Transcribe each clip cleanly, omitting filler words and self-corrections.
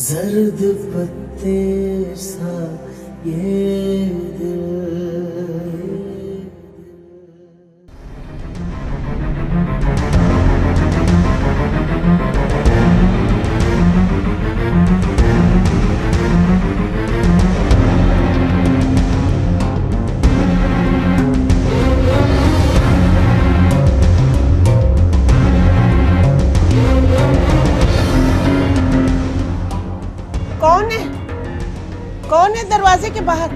जर्द पत्ते सा ये दिल। कौन है दरवाजे के बाहर?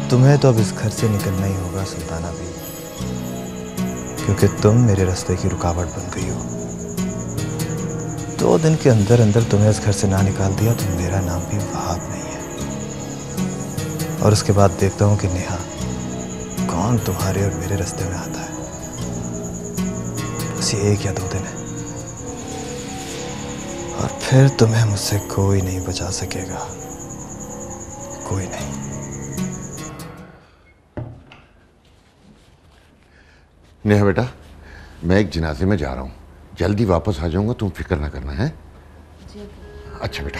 तुम्हें तो अब इस घर से निकलना ही होगा सुल्ताना भी, क्योंकि तुम मेरे रास्ते की रुकावट बन गई हो। 2 दिन के अंदर अंदर तुम्हें इस घर से ना निकाल दिया तो मेरा नाम भी वहाब नहीं है। और उसके बाद देखता हूं कि नेहा कौन तुम्हारे और मेरे रास्ते में आता है। बस ये 1 या 2 दिन है और फिर तुम्हें मुझसे कोई नहीं बचा सकेगा, कोई नहीं। नेहा बेटा, मैं एक जनाजे में जा रहा हूँ, जल्दी वापस आ जाऊंगा, तुम फिक्र ना करना है। जी। अच्छा बेटा।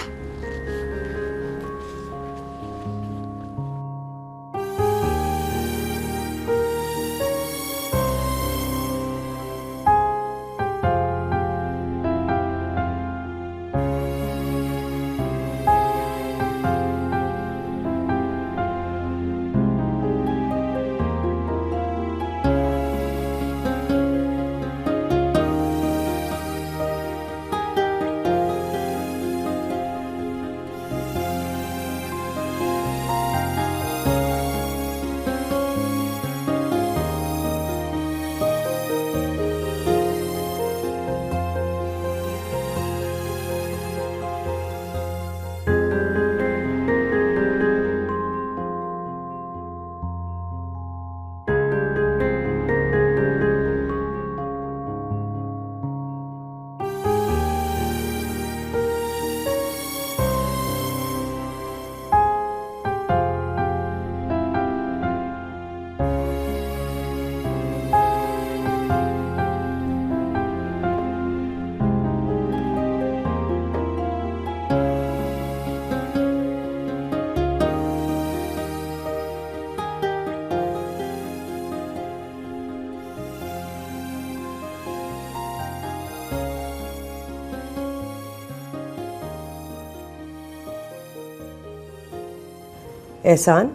एहसान,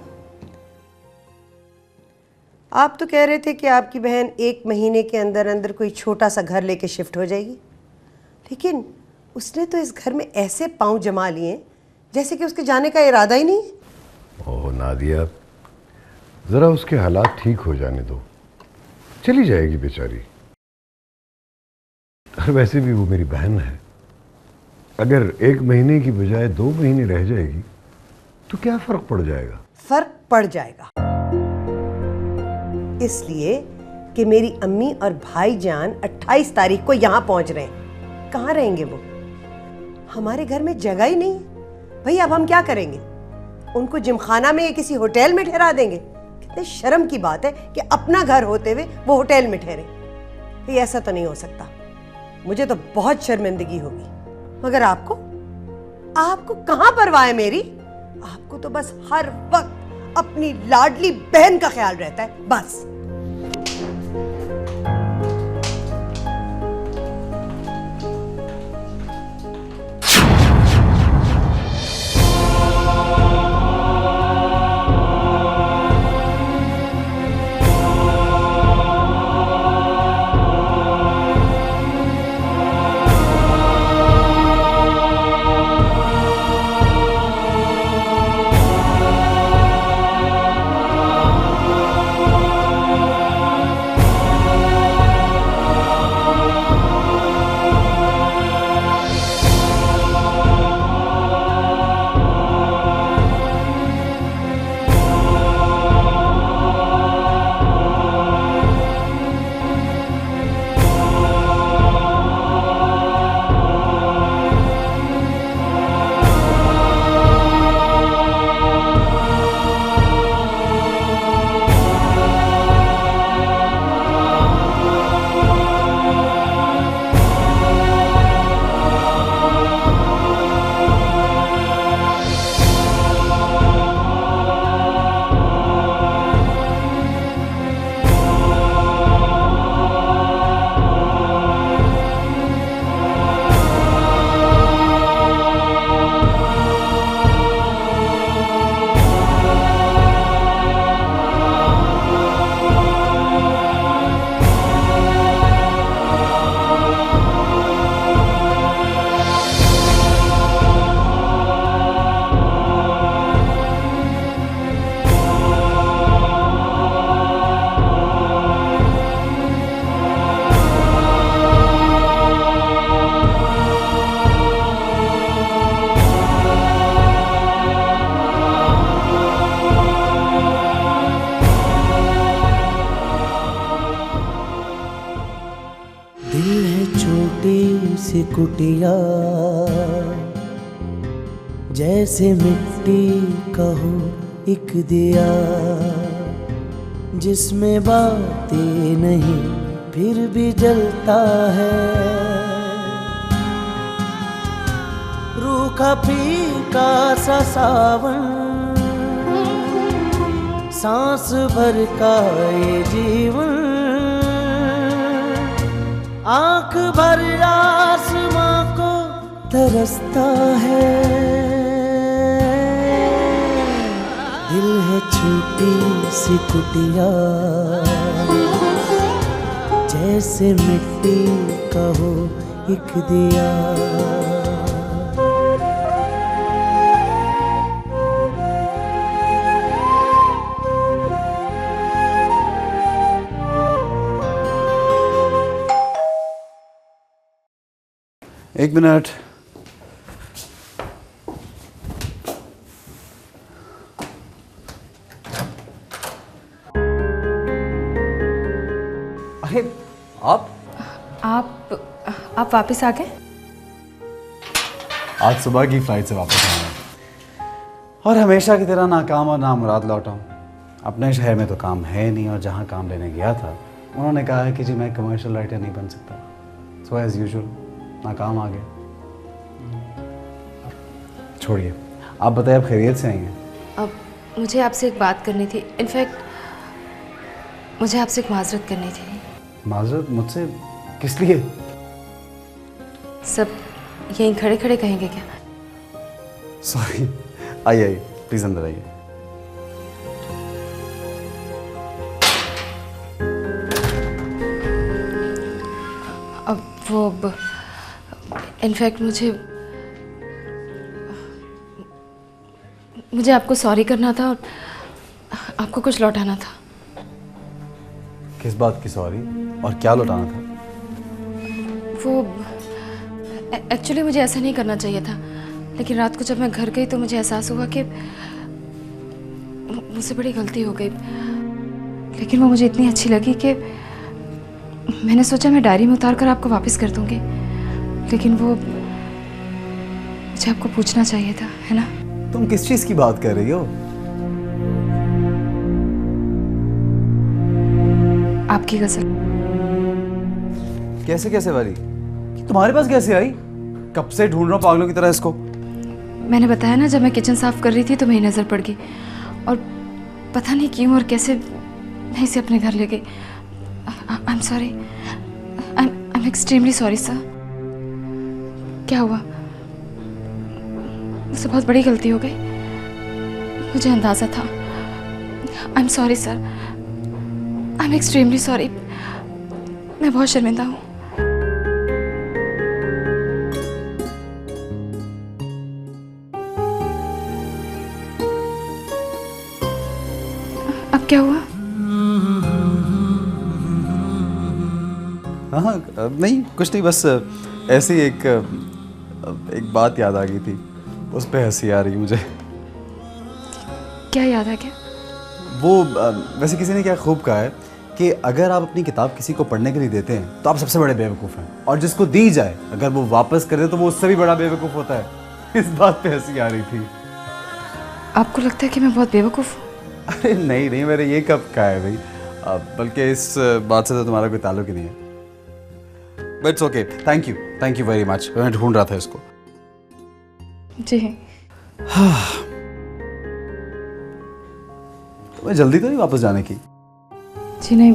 आप तो कह रहे थे कि आपकी बहन 1 महीने के अंदर अंदर कोई छोटा सा घर लेके शिफ्ट हो जाएगी, लेकिन उसने तो इस घर में ऐसे पांव जमा लिए जैसे कि उसके जाने का इरादा ही नहीं। ओह नादिया, जरा उसके हालात ठीक हो जाने दो, चली जाएगी बेचारी। और वैसे भी वो मेरी बहन है, अगर 1 महीने की बजाय 2 महीने रह जाएगी तो क्या फर्क पड़ जाएगा? फर्क पड़ जाएगा, इसलिए कि मेरी अम्मी और भाईजान 28 तारीख को यहां पहुंच रहे हैं। कहां रहेंगे वो? हमारे घर में जगह ही नहीं है भाई। अब हम क्या करेंगे? उनको जिमखाना में या किसी होटल में ठहरा देंगे? कितने शर्म की बात है कि अपना घर होते हुए वो होटल में ठहरे। भाई ऐसा तो नहीं हो सकता, मुझे तो बहुत शर्मिंदगी होगी। मगर आपको कहां परवाह है मेरी? आपको तो बस हर वक्त अपनी लाडली बहन का ख्याल रहता है, बस। दिल है छोटी सी कुटिया, जैसे मिट्टी का हो एक दिया, जिसमें बातें नहीं फिर भी जलता है। रूखा फीका सा सावन, सांस भर का ये जीवन, आंख भर आसमां को तरसता है। दिल है छोटी सी कुटिया, जैसे मिट्टी का हो एक दिया। एक मिनट। अरे आप वापस आ गए? आज सुबह की फ्लाइट से वापस आया हूं। और हमेशा की तरह नाकाम और नामुराद लौटा हूँ। अपने शहर में तो काम है नहीं, और जहाँ काम लेने गया था उन्होंने कहा है कि जी मैं कमर्शियल राइटर नहीं बन सकता। सो एज यूजुअल नाकाम आ गए। छोड़िए, आप बताइए, आप खैरियत से आई हैं? अब मुझे आपसे एक बात करनी थी। इनफैक्ट मुझे आपसे एक माजरत करनी थी। माजरत मुझसे? किस लिए? सब यहीं खड़े खड़े कहेंगे क्या? सॉरी। आइए आइए, प्लीज अंदर आइए। अब वो इनफैक्ट मुझे आपको सॉरी करना था और आपको कुछ लौटाना था। किस बात की सॉरी और क्या लौटाना था? वो एक्चुअली मुझे ऐसा नहीं करना चाहिए था, लेकिन रात को जब मैं घर गई तो मुझे एहसास हुआ कि मुझसे बड़ी गलती हो गई। लेकिन वो मुझे इतनी अच्छी लगी कि मैंने सोचा मैं डायरी में उतार कर आपको वापस कर दूंगी। लेकिन वो मुझे आपको पूछना चाहिए था, है ना? तुम किस चीज की बात कर रही हो? आपकी गजल। कैसे कैसे वाली? तुम्हारे पास कैसे आई? कब से ढूंढ रहा हूँ पागलों की तरह इसको। मैंने बताया ना, जब मैं किचन साफ कर रही थी तो मेरी नजर पड़ गई, और पता नहीं क्यों और कैसे मैं इसे अपने घर ले गई। आई am sorry, I am extremely sorry sir. क्या हुआ? मुझसे बहुत बड़ी गलती हो गई। मुझे अंदाजा था। आई am sorry sir, I am extremely sorry. मैं बहुत शर्मिंदा हूँ। अब क्या हुआ? हाँ नहीं, कुछ नहीं, बस ऐसी एक बात याद आ गई थी, उस पे हंसी आ रही मुझे। क्या याद आ गया? वो वैसे किसी ने क्या खूब कहा है कि अगर आप अपनी किताब किसी को पढ़ने के लिए देते हैं तो आप सबसे बड़े बेवकूफ़ हैं, और जिसको दी जाए अगर वो वापस करे तो वो उससे भी बड़ा बेवकूफ़ होता है। इस बात पे हंसी आ रही थी। आपको लगता है कि मैं बहुत बेवकूफ़ हूँ? अरे नहीं नहीं, मैंने ये कब कहा है भाई, बल्कि इस बात से तो तुम्हारा कोई ताल्लुक ही नहीं है। But it's okay, thank you very much. मैं ढूंढ रहा था इसको। जी। तुम्हें जल्दी तो नहीं वापस जाने की? जी नहीं,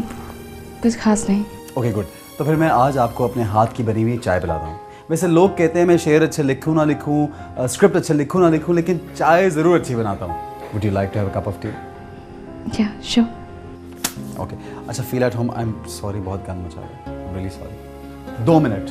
कुछ खास नहीं। Okay good. तो फिर मैं आज आपको अपने हाथ की बनी हुई चाय पिलाता हूँ। वैसे लोग कहते हैं मैं शेर अच्छे लिखूँ ना लिखूँ, स्क्रिप्ट अच्छे लिखूँ ना लिखूँ, लेकिन चाय ज़रूर अच्छी बनाता हूँ। Would you like to have a cup of tea? या श्योर। ओके, अच्छा, feel at home. I am sorry, बहुत गंद मचा रहा है, रियली सॉरी। 2 मिनट।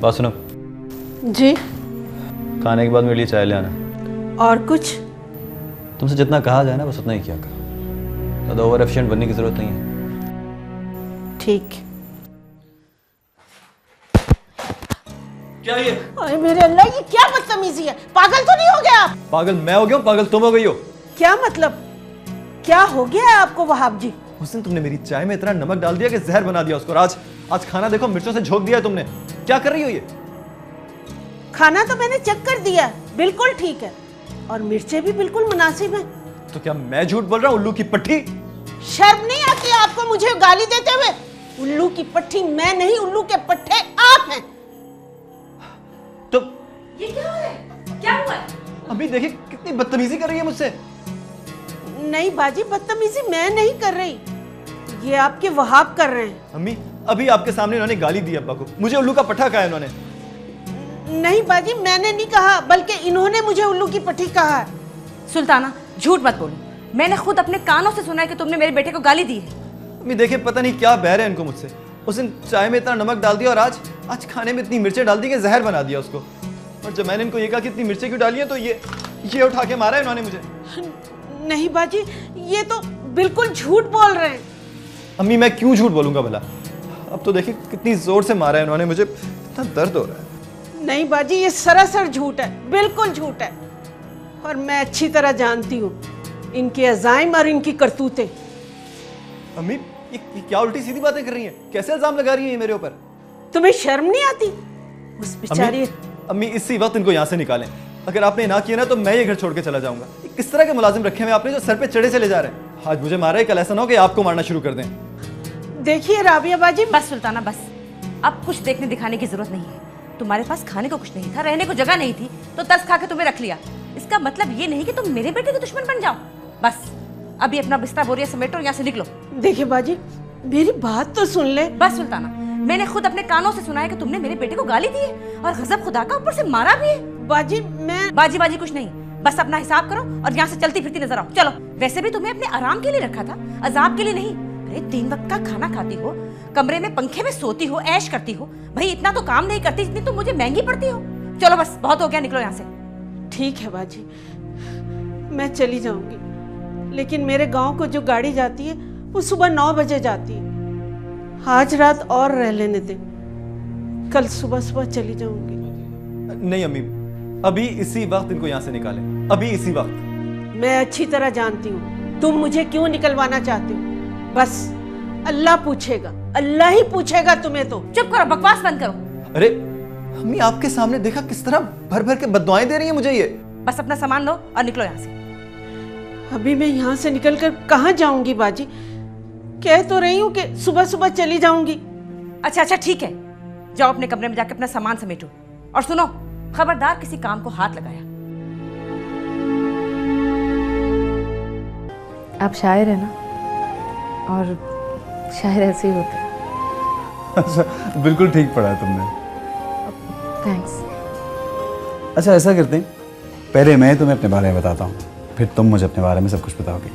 बात सुनो, जी। खाने के बाद मेरे लिए चाय ले आना। और कुछ? तुमसे जितना कहा जाए ना बस उतना ही किया करो, ज़्यादा ओवर एफिशिएंट बनने की ज़रूरत नहीं है। ठीक। क्या ये? अरे मेरे अल्लाह, ये क्या बदतमीजी है? पागल तो नहीं हो गया आप? पागल मैं हो गया हूँ, पागल तुम हो गई हो। क्या मतलब? क्या हो गया है आपको वहाब जी? उस दिन तुमने मेरी चाय में इतना नमक डाल दिया कि जहर बना दिया उसको। आज खाना देखो मिर्चों से झोंक दिया तुमने। क्या कर रही हो ये? खाना तो मैंने चेक कर दिया, बिल्कुल ठीक है, और मिर्चें भी बिल्कुल मुनासिब हैं। तो क्या मैं झूठ बोल रहा हूँ? उल्लू की पट्टी। शर्म नहीं आती आपको मुझे गाली देते हुए? उल्लू की पट्टी मैं नहीं, उल्लू के पट्टे आप हैं। तो ये क्या हो रहा है? क्या हुआ है? अभी देखिए कितनी बदतमीजी कर रही है मुझसे। नहीं बाजी, बदतमीजी मैं नहीं कर रही, ये आपके वहाब कर रहे हैं। अम्मी अभी आपके सामने इन्होंने गाली दी अब्बा को, मुझे उल्लू का पट्टा कहा इन्होंने। नहीं बाजी, मैंने नहीं कहा, बल्कि इन्होंने मुझे उल्लू की पट्टी कहा है। सुल्ताना झूठ मत बोलो, मैंने खुद अपने कानों से सुना है कि तुमने मेरे बेटे को गाली दी है। अम्मी देखिए पता नहीं क्या बहर है इनको मुझसे। उस दिन चाय में इतना नमक डाल दिया और आज खाने में इतनी मिर्चें डाल दी कि जहर बना दिया उसको। और जब मैंने इनको ये कहा कि इतनी मिर्चें क्यों डाली हैं तो ये उठा के मारा इन्होंने मुझे। नहीं बाजी, ये तो बिल्कुल झूठ बोल रहे हैं। अम्मी मैं क्यों झूठ बोलूंगा भला? अब तो देखिए कितनी जोर से मारा है इन्होंने मुझे, इतना दर्द हो रहा है। नहीं बाजी, ये सरासर झूठ है, बिल्कुल झूठ है, और मैं अच्छी तरह जानती हूँ इनके अज़ाइम और इनकी करतूतें। अम्मी ये क्या उल्टी सीधी बातें कर रही हैं? कैसे इल्जाम लगा रही हैं ये मेरे ऊपर? तुम्हें शर्म नहीं आती? उस बेचारी अम्मी इसी वक्त इनको यहाँ से निकालें। अगर आपने ना किया ना तो मैं ये घर छोड़ के चला जाऊंगा। किस तरह के मुलाजिम रखे हुए आपने जो सर पे चढ़े चले जा रहे हैं? आज मुझे मारा है, कल ऐसा ना हो कि आपको मारना शुरू कर दें। देखिए राबिया बाजी, बस सुल्ताना बस, अब कुछ देखने दिखाने की जरूरत नहीं है। तुम्हारे पास खाने को कुछ नहीं था, रहने को जगह नहीं थी, तो तरस खा के तुम्हें रख लिया। इसका मतलब ये नहीं कि तुम मेरे बेटे के दुश्मन बन जाओ। बस अभी अपना बिस्तर बोरिया समेटो और यहाँ से निकलो। देखिए बाजी, मेरी बात तो सुन ले। बस सुल्ताना, मैंने खुद अपने कानों से सुना है कि तुमने मेरे बेटे को गाली दी है और गजब खुदा का ऊपर से मारा भी है। बाजी मैं बाजी बाजी कुछ नहीं, बस अपना हिसाब करो और यहाँ से चलती फिरती नजर आओ। चलो, वैसे भी तुम्हें अपने आराम के लिए रखा था, अजाब के लिए नहीं। अरे 3 वक्त का खाना खाती हो, कमरे में पंखे में सोती हो, ऐश करती हो, भाई इतना तो काम नहीं करती जितनी तुम मुझे महंगी पड़ती हो। चलो बस बहुत हो गया, निकलो यहाँ से। ठीक है बाजी, मैं चली जाऊंगी, लेकिन मेरे गांव को जो गाड़ी जाती है वो सुबह 9 बजे जाती है। आज रात और रह लेने दे, कल सुबह सुबह चली जाऊंगी। नहीं अम्मी, अभी इसी वक्त इनको यहाँ से निकालें, अभी इसी वक्त। मैं अच्छी तरह जानती हूँ तुम मुझे क्यों निकलवाना चाहते हो। बस अल्लाह पूछेगा, अल्लाह ही पूछेगा तुम्हें तो। चुप करो, बकवास बंद करो। अरे अम्मी आपके सामने देखा किस तरह भर भर के बददुआएं दे रही है मुझे ये। बस अपना सामान लो और निकलो यहाँ से। अभी मैं यहाँ से निकलकर कहाँ जाऊंगी बाजी? कह तो रही हूँ कि सुबह सुबह चली जाऊंगी। अच्छा ठीक है, जाओ अपने कमरे में जाके अपना सामान समेटो। और सुनो, खबरदार किसी काम को हाथ लगाया। आप शायर है ना, और शायर ऐसे ही होते हैं। अच्छा बिल्कुल ठीक पढ़ा है तुमने। थैंक्स। अच्छा ऐसा करते हैं, पहले मैं तुम्हें अपने बारे में बताता हूँ, फिर तुम मुझे अपने बारे में सब कुछ बताओगे।